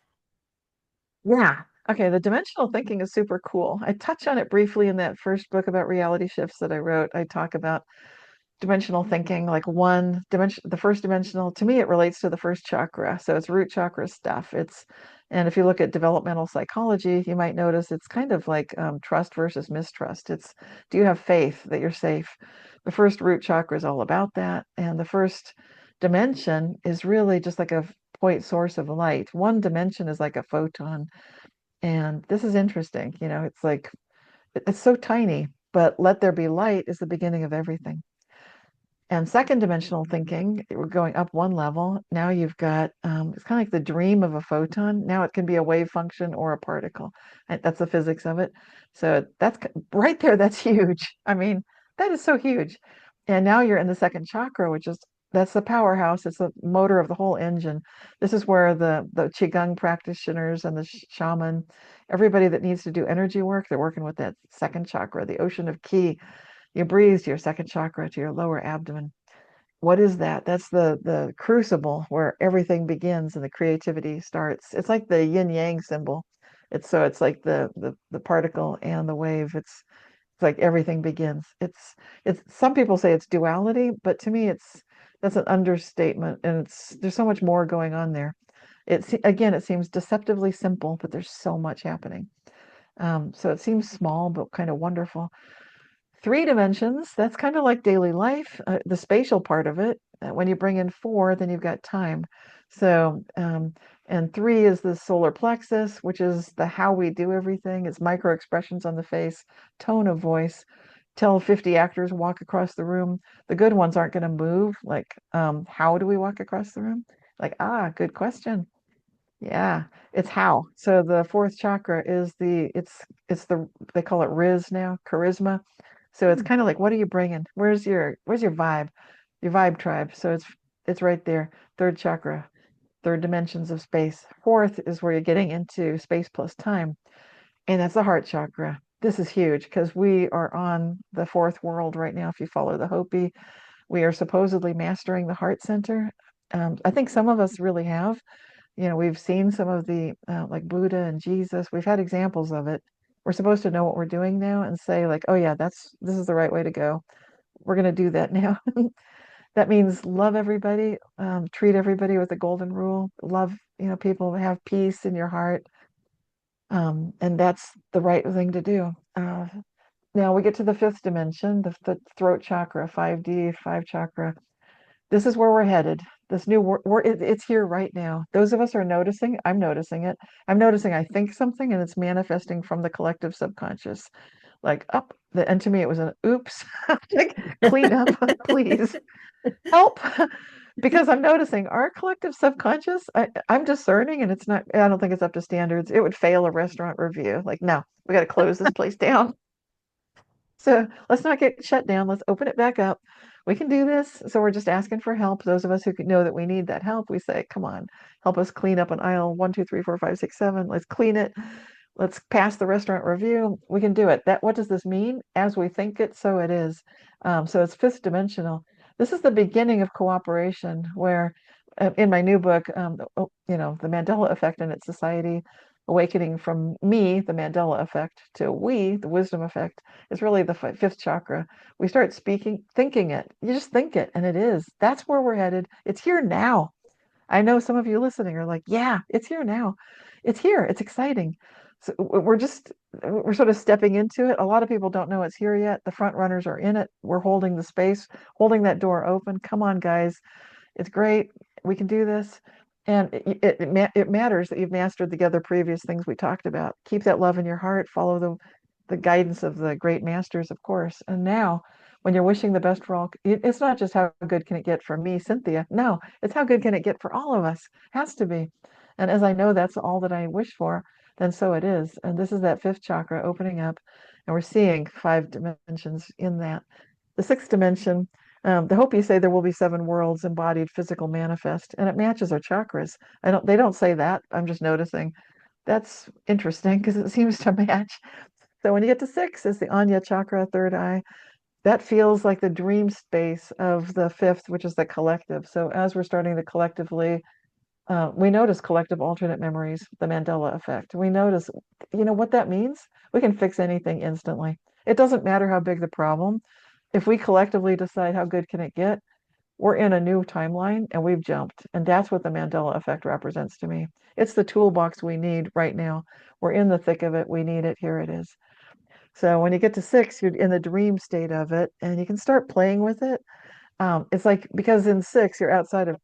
yeah. Okay, the dimensional thinking is super cool. I touch on it briefly in that first book about reality shifts that I wrote. I talk about dimensional thinking, like one dimension, the first dimensional, to me, it relates to the first chakra. So it's root chakra stuff. And if you look at developmental psychology, you might notice it's kind of like trust versus mistrust. It's, do you have faith that you're safe? The first root chakra is all about that. And the first dimension is really just like a point source of light. One dimension is like a photon. And this is interesting. It's like, it's so tiny, but let there be light is the beginning of everything. And second dimensional thinking, we're going up one level. Now you've got, it's kind of like the dream of a photon. Now it can be a wave function or a particle. And that's the physics of it. So that's right there. That's huge. I mean, that is so huge. And now you're in the second chakra, which is, that's the powerhouse. It's the motor of the whole engine. This is where the Qigong practitioners and the shaman, everybody that needs to do energy work, they're working with that second chakra, the ocean of Qi. You breathe to your second chakra, to your lower abdomen. What is that? That's the crucible where everything begins and the creativity starts. It's like the yin yang symbol. It's like the particle and the wave. It's like everything begins. It's some people say it's duality, but to me that's an understatement, and there's so much more going on there. It seems deceptively simple, but there's so much happening. So it seems small but kind of wonderful. Three dimensions, that's kind of like daily life, the spatial part of it. When you bring in four, then you've got time. So, and three is the solar plexus, which is the how we do everything. It's micro expressions on the face, tone of voice. Tell 50 actors walk across the room. The good ones aren't going to move. Like, how do we walk across the room? Like, good question. Yeah, it's how. So the fourth chakra is they call it Riz now, charisma. So it's kind of like, what are you bringing? Where's your vibe? Your vibe tribe. So it's right there. Third chakra, third dimensions of space. Fourth is where you're getting into space plus time. And that's the heart chakra. This is huge because we are on the fourth world right now. If you follow the Hopi, we are supposedly mastering the heart center. I think some of us really have. We've seen some of the like Buddha and Jesus. We've had examples of it. We're supposed to know what we're doing now and say like, oh yeah, this is the right way to go. We're going to do that now. That means love everybody, treat everybody with the golden rule. Love, people, have peace in your heart, and that's the right thing to do. Now we get to the fifth dimension, the throat chakra, 5D, five chakra. This is where we're headed. This new it's here right now. Those of us are noticing. I'm noticing it. I'm noticing I think something and it's manifesting from the collective subconscious. Like up, and to me it was an oops. Like clean up, please help. Because I'm noticing our collective subconscious. I'm discerning, and it's not. I don't think it's up to standards. It would fail a restaurant review. Like no, we got to close this place down. So let's not get shut down. Let's open it back up. We can do this. So we're just asking for help. Those of us who know that we need that help, we say, come on, help us clean up an aisle 1, 2, 3, 4, 5, 6, 7. Let's clean it. Let's pass the restaurant review. We can do it. What does this mean? As we think it, so it is. So it's fifth dimensional. This is the beginning of cooperation where in my new book, the Mandela Effect and its society, awakening from me, the Mandela effect, to we, the wisdom effect, is really the fifth chakra. We start thinking it. You just think it, and it is. That's where we're headed. It's here now. I know some of you listening are like, yeah, it's here now. It's here. It's exciting. So we're sort of stepping into it. A lot of people don't know it's here yet. The front runners are in it. We're holding the space, holding that door open. Come on, guys. It's great. We can do this. And it matters that you've mastered the other previous things we talked about. Keep that love in your heart, follow the guidance of the great masters, of course. And now, when you're wishing the best for all, it's not just how good can it get for me, Cynthia. No, it's how good can it get for all of us. Has to be. And as I know that's all that I wish for, then so it is. And this is that fifth chakra opening up, and we're seeing five dimensions in that. The sixth dimension, the Hopi say there will be seven worlds embodied, physical, manifest, and it matches our chakras. They don't say that. I'm just noticing. That's interesting because it seems to match. So when you get to six, is the Anya chakra, third eye. That feels like the dream space of the fifth, which is the collective. So as we're starting to collectively, we notice collective alternate memories, the Mandela effect. We notice, what that means? We can fix anything instantly. It doesn't matter how big the problem. If we collectively decide how good can it get, we're in a new timeline and we've jumped. And that's what the Mandela effect represents to me. It's the toolbox we need right now. We're in the thick of it. We need it. Here it is. So when you get to six, you're in the dream state of it and you can start playing with it. It's like because in six, you're outside of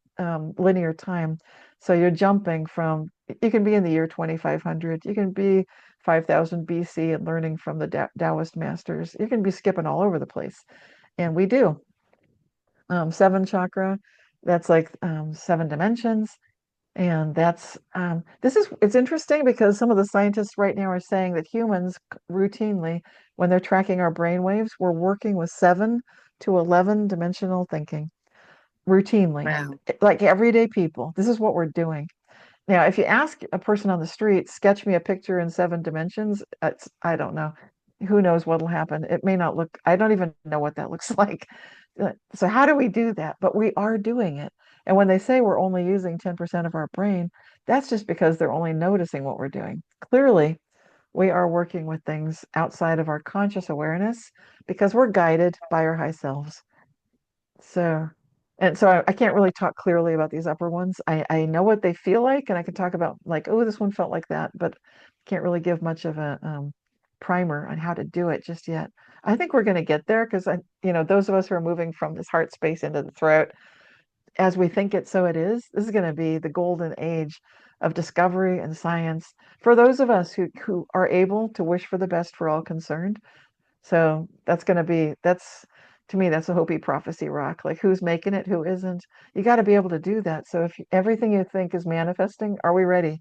linear time. So you're jumping from, you can be in the year 2500, you can be 5000 BC and learning from the Taoist masters. You can be skipping all over the place. And we do. Seven chakra, that's like seven dimensions. And it's interesting because some of the scientists right now are saying that humans routinely, when they're tracking our brain waves, we're working with 7 to 11 dimensional thinking routinely, Wow. like everyday people. This is what we're doing. Now, if you ask a person on the street, sketch me a picture in 7 dimensions, I don't know. Who knows what'll happen? It may not look, I don't even know what that looks like. So, how do we do that? But we are doing it. And when they say we're only using 10% of our brain, that's just because they're only noticing what we're doing. Clearly, we are working with things outside of our conscious awareness because we're guided by our high selves. So, and so I can't really talk clearly about these upper ones. I know what they feel like, and I can talk about like, oh, this one felt like that, but can't really give much of a primer on how to do it just yet. I think we're going to get there because those of us who are moving from this heart space into the throat, as we think it, so it is. This is going to be the golden age of discovery and science for those of us who are able to wish for the best for all concerned. So that's to me, that's a Hopi prophecy rock. Like who's making it, who isn't. You got to be able to do that. So if everything you think is manifesting, are we ready?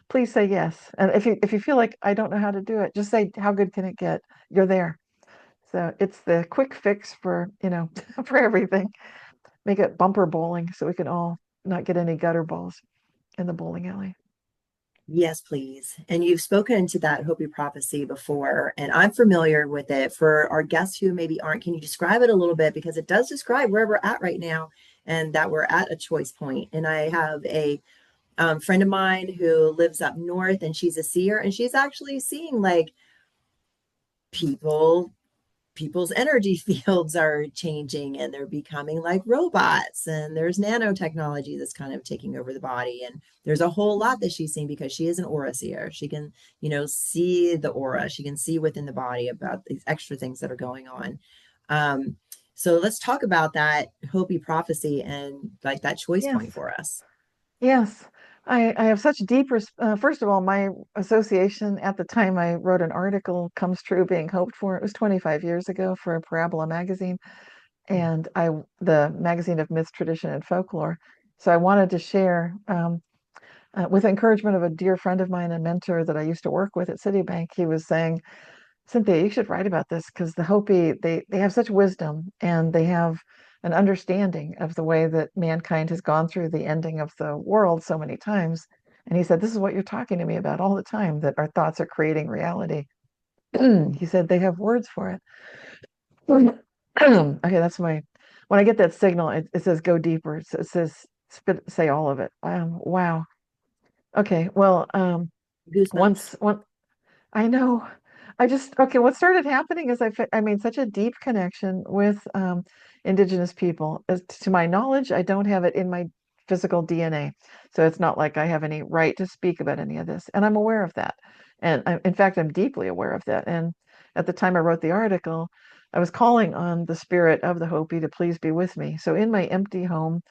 Please say yes. And if you feel like I don't know how to do it, just say how good can it get? You're there. So it's the quick fix for, for everything. Make it bumper bowling so we can all not get any gutter balls in the bowling alley. Yes, please. And you've spoken to that Hopi prophecy before, and I'm familiar with it. For our guests who maybe aren't, can you describe it a little bit? Because it does describe where we're at right now and that we're at a choice point. And I have a friend of mine who lives up north and she's a seer and she's actually seeing like people people's energy fields are changing and they're becoming like robots and there's nanotechnology that's kind of taking over the body and there's a whole lot that she's seeing because she is an aura seer. She can see the aura, she can see within the body about these extra things that are going on. So let's talk about that Hopi prophecy and like that choice Yes. point for us. Yes, I have such first of all, my association at the time I wrote an article comes true being hoped for. It was 25 years ago for a Parabola magazine, and the magazine of myth, tradition, and folklore. So I wanted to share, with encouragement of a dear friend of mine, a mentor that I used to work with at Citibank. He was saying, Cynthia, you should write about this because the Hopi, they have such wisdom and they have an understanding of the way that mankind has gone through the ending of the world so many times. And he said, this is what you're talking to me about all the time, that our thoughts are creating reality. He said they have words for it. Okay, that's when I get that signal, it says go deeper. It says say all of it. Wow. Okay, well, Goosebumps. once I know. Okay, what started happening is I made such a deep connection with indigenous people. As to my knowledge, I don't have it in my physical DNA. So it's not like I have any right to speak about any of this. And I'm aware of that. And in fact, I'm deeply aware of that. And at the time I wrote the article, I was calling on the spirit of the Hopi to please be with me. So in my empty home,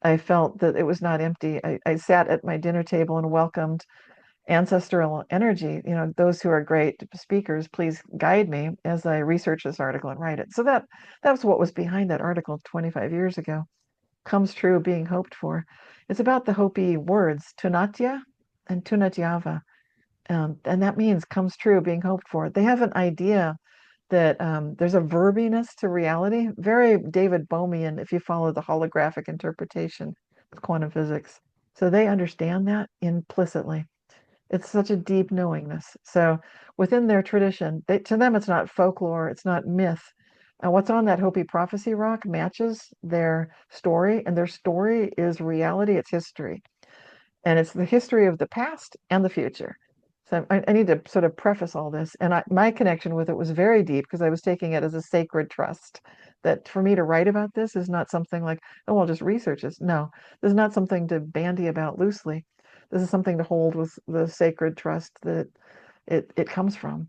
I felt that it was not empty. I sat at my dinner table and welcomed ancestral energy. Those who are great speakers, please guide me as I research this article and write it. So that was what was behind that article 25 years ago. Comes true, being hoped for. It's about the Hopi words Tunatya and Tunatyava. And that means comes true, being hoped for. They have an idea that there's a verbiness to reality, very David Bohmian, if you follow the holographic interpretation of quantum physics. So they understand that implicitly. It's such a deep knowingness. So within their tradition, to them, it's not folklore, it's not myth. And what's on that Hopi prophecy rock matches their story, and their story is reality, it's history. And it's the history of the past and the future. So I need to sort of preface all this. And my connection with it was very deep because I was taking it as a sacred trust. That for me to write about this is not something like, oh, I'll just research this. No, this is not something to bandy about loosely. This is something to hold with the sacred trust that it comes from.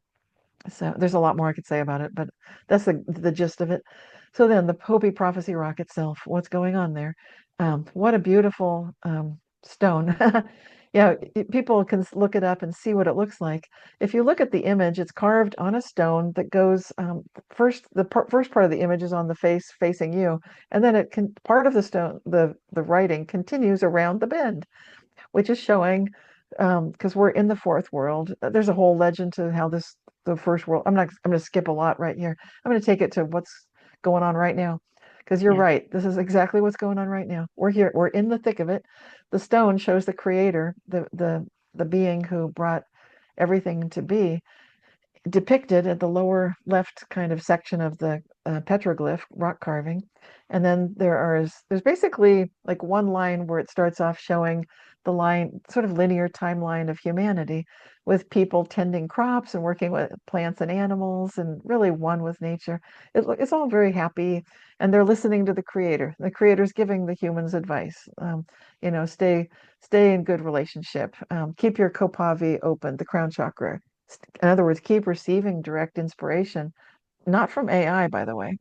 So there's a lot more I could say about it, but that's the gist of it. So then the Hopi Prophecy Rock itself, what's going on there? What a beautiful stone. Yeah, people can look it up and see what it looks like. If you look at the image, it's carved on a stone that goes first. First part of the image is on the face facing you, and then part of the stone, the writing continues around the bend, which is showing because we're in the fourth world. There's a whole legend to how the first world. I'm going to skip a lot right here. I'm going to take it to what's going on right now. Because you're Yeah. right, this is exactly what's going on right now. We're here, we're in the thick of it. The stone shows the creator, the being who brought everything to be, depicted at the lower left kind of section of the petroglyph rock carving. And then there's basically like one line where it starts off showing the line, sort of linear timeline of humanity, with people tending crops and working with plants and animals and really one with nature. It's all very happy, and they're listening to the creator. The creator's giving the humans advice. Stay in good relationship. Keep your kopavi open, the crown chakra. In other words, keep receiving direct inspiration, not from AI, by the way.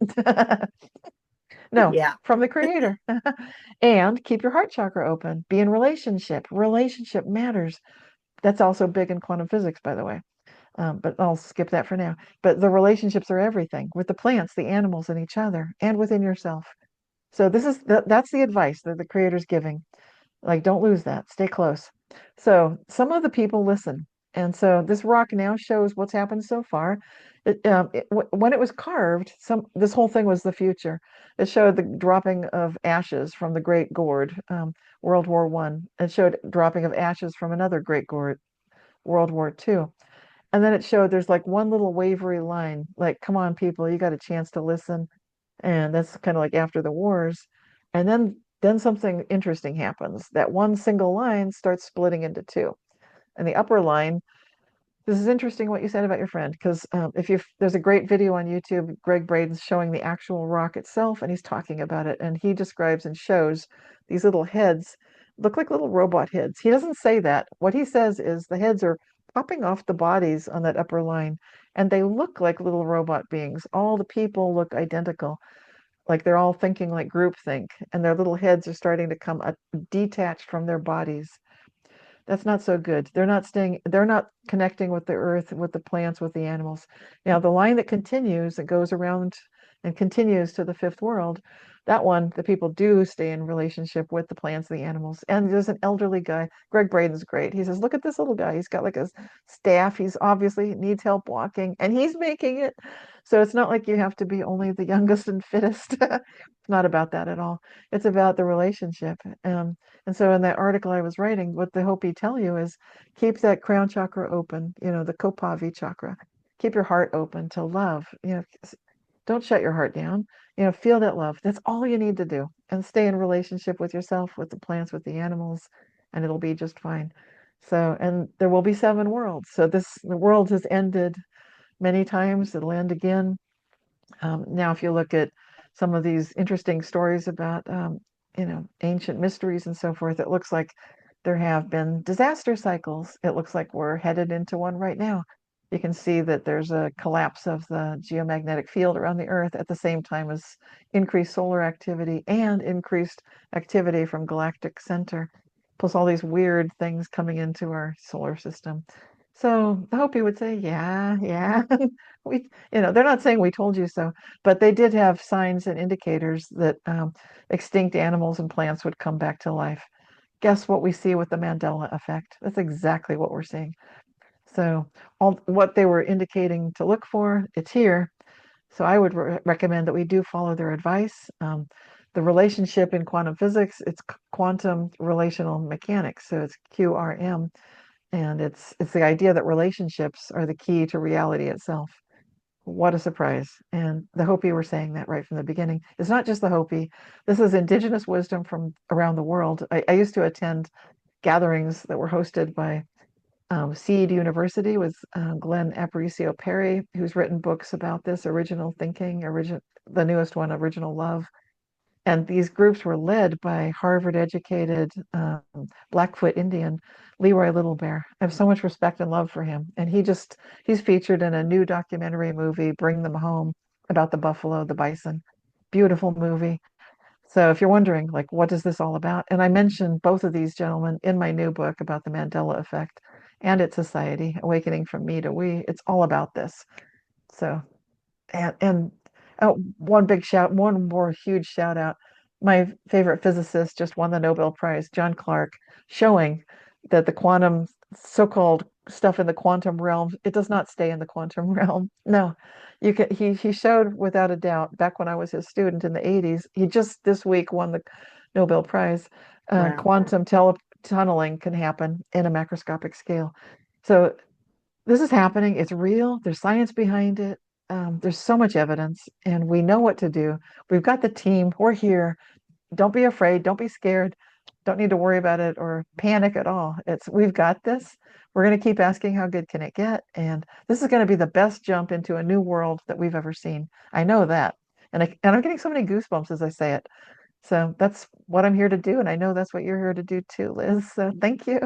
No, Yeah. from the creator. And keep your heart chakra open. Be in relationship. Relationship matters. That's also big in quantum physics, by the way. But I'll skip that for now. But the relationships are everything with the plants, the animals, and each other, and within yourself. So that's the advice that the creator's giving. Like, don't lose that. Stay close. So some of the people listen. And so this rock now shows what's happened so far. When it was carved, this whole thing was the future. It showed the dropping of ashes from the Great Gourd, World War One. It showed dropping of ashes from another Great Gourd, World War Two. And then it showed there's like one little wavery line, like, come on, people, you got a chance to listen. And that's kind of like after the wars. And then something interesting happens. That one single line starts splitting into two. And the upper line, this is interesting what you said about your friend, because if you there's a great video on YouTube, Greg Braden's showing the actual rock itself, and he's talking about it, and he describes and shows these little heads look like little robot heads. He doesn't say that. What he says is the heads are popping off the bodies on that upper line, and they look like little robot beings. All the people look identical, like they're all thinking like groupthink, and their little heads are starting to come detached from their bodies. That's not so good. They're not connecting with the earth, with the plants, with the animals. Now, the line that continues, that goes around and continues to the fifth world, that one, the people do stay in relationship with the plants, the animals. And there's an elderly guy. Greg Braden's great. He says, look at this little guy. He's got like a staff. He's obviously needs help walking, and he's making it. So it's not like you have to be only the youngest and fittest. It's not about that at all. It's about the relationship. And so in that article I was writing, what the Hopi tell you is keep that crown chakra open, the Kopavi chakra. Keep your heart open to love. Don't shut your heart down. Feel that love. That's all you need to do. And stay in relationship with yourself, with the plants, with the animals, and it'll be just fine. So, and there will be seven worlds. So the world has ended many times. It'll end again. Now, if you look at some of these interesting stories about, ancient mysteries and so forth, it looks like there have been disaster cycles. It looks like we're headed into one right now. You can see that there's a collapse of the geomagnetic field around the Earth at the same time as increased solar activity and increased activity from galactic center, plus all these weird things coming into our solar system. So the Hopi would say, yeah, yeah. They're not saying we told you so, but they did have signs and indicators that extinct animals and plants would come back to life. Guess what we see with the Mandela effect? That's exactly what we're seeing. So all what they were indicating to look for, it's here. So I would recommend that we do follow their advice. The relationship in quantum physics, it's quantum relational mechanics, so it's QRM, and it's the idea that relationships are the key to reality itself. What a surprise. And the Hopi were saying that right from the beginning. It's not just the Hopi. This is indigenous wisdom from around the world. I used to attend gatherings that were hosted by Seed University with Glenn Aparicio Perry, who's written books about this, original thinking, the newest one, Original Love. And these groups were led by Harvard-educated Blackfoot Indian Leroy Little Bear. I have so much respect and love for him. And he's featured in a new documentary movie, Bring Them Home, about the buffalo, the bison. Beautiful movie. So if you're wondering, like, what is this all about? And I mentioned both of these gentlemen in my new book about the Mandela Effect and its society, Awakening from Me to We. It's all about this. So, and one more huge shout out. My favorite physicist just won the Nobel Prize, John Clark, showing that the quantum, so-called stuff in the quantum realm, it does not stay in the quantum realm. No, he showed without a doubt back when I was his student in the 80s. He just this week won the Nobel Prize. Wow. Quantum tunneling can happen in a macroscopic scale. So this is happening. It's real. There's science behind it. There's so much evidence, and we know what to do. We've got the team. We're here. Don't be afraid. Don't be scared. Don't need to worry about it or panic at all. We've got this. We're going to keep asking how good can it get, and this is going to be the best jump into a new world that we've ever seen. I know that, and I'm getting so many goosebumps as I say it. So that's what I'm here to do, and I know that's what you're here to do too, Liz. So thank you.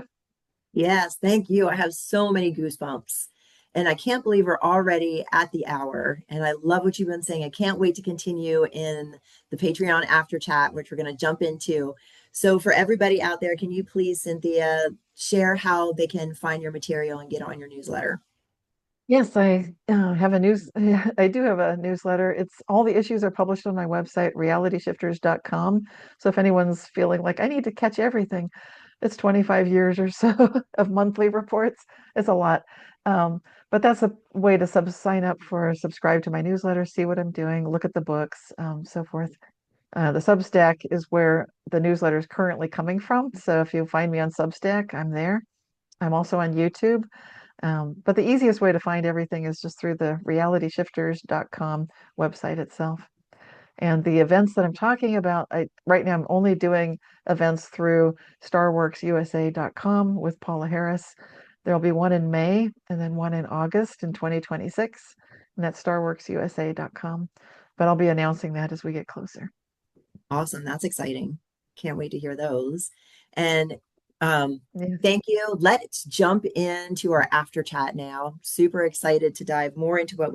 Yes, thank you. I have so many goosebumps. And I can't believe we're already at the hour. And I love what you've been saying. I can't wait to continue in the Patreon after chat, which we're going to jump into. So, for everybody out there, can you please, Cynthia, share how they can find your material and get on your newsletter? Yes, I have a news. I do have a newsletter. It's all the issues are published on my website, realityshifters.com. So if anyone's feeling like I need to catch everything, it's 25 years or so of monthly reports. It's a lot. But that's a way to sign up for subscribe to my newsletter, see what I'm doing, look at the books, so forth. The Substack is where the newsletter is currently coming from. So if you find me on Substack, I'm there. I'm also on YouTube. But the easiest way to find everything is just through the realityshifters.com website itself. And the events that I'm talking about, right now I'm only doing events through starworksusa.com with Paula Harris. There'll be one in May and then one in August in 2026, and that's starworksusa.com. But I'll be announcing that as we get closer. Awesome. That's exciting. Can't wait to hear those. And Yeah. thank you. Let's jump into our after chat now. Super excited to dive more into what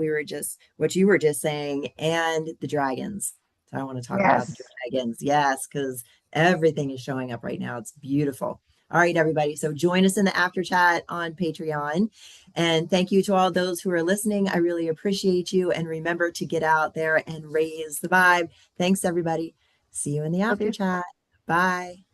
you were just saying, and the dragons. So I want to talk about the Yes. dragons. Yes, because everything is showing up right now. It's beautiful. All right, everybody. So join us in the after chat on Patreon. And thank you to all those who are listening. I really appreciate you. And remember to get out there and raise the vibe. Thanks, everybody. See you in the Love after you. chat. Bye.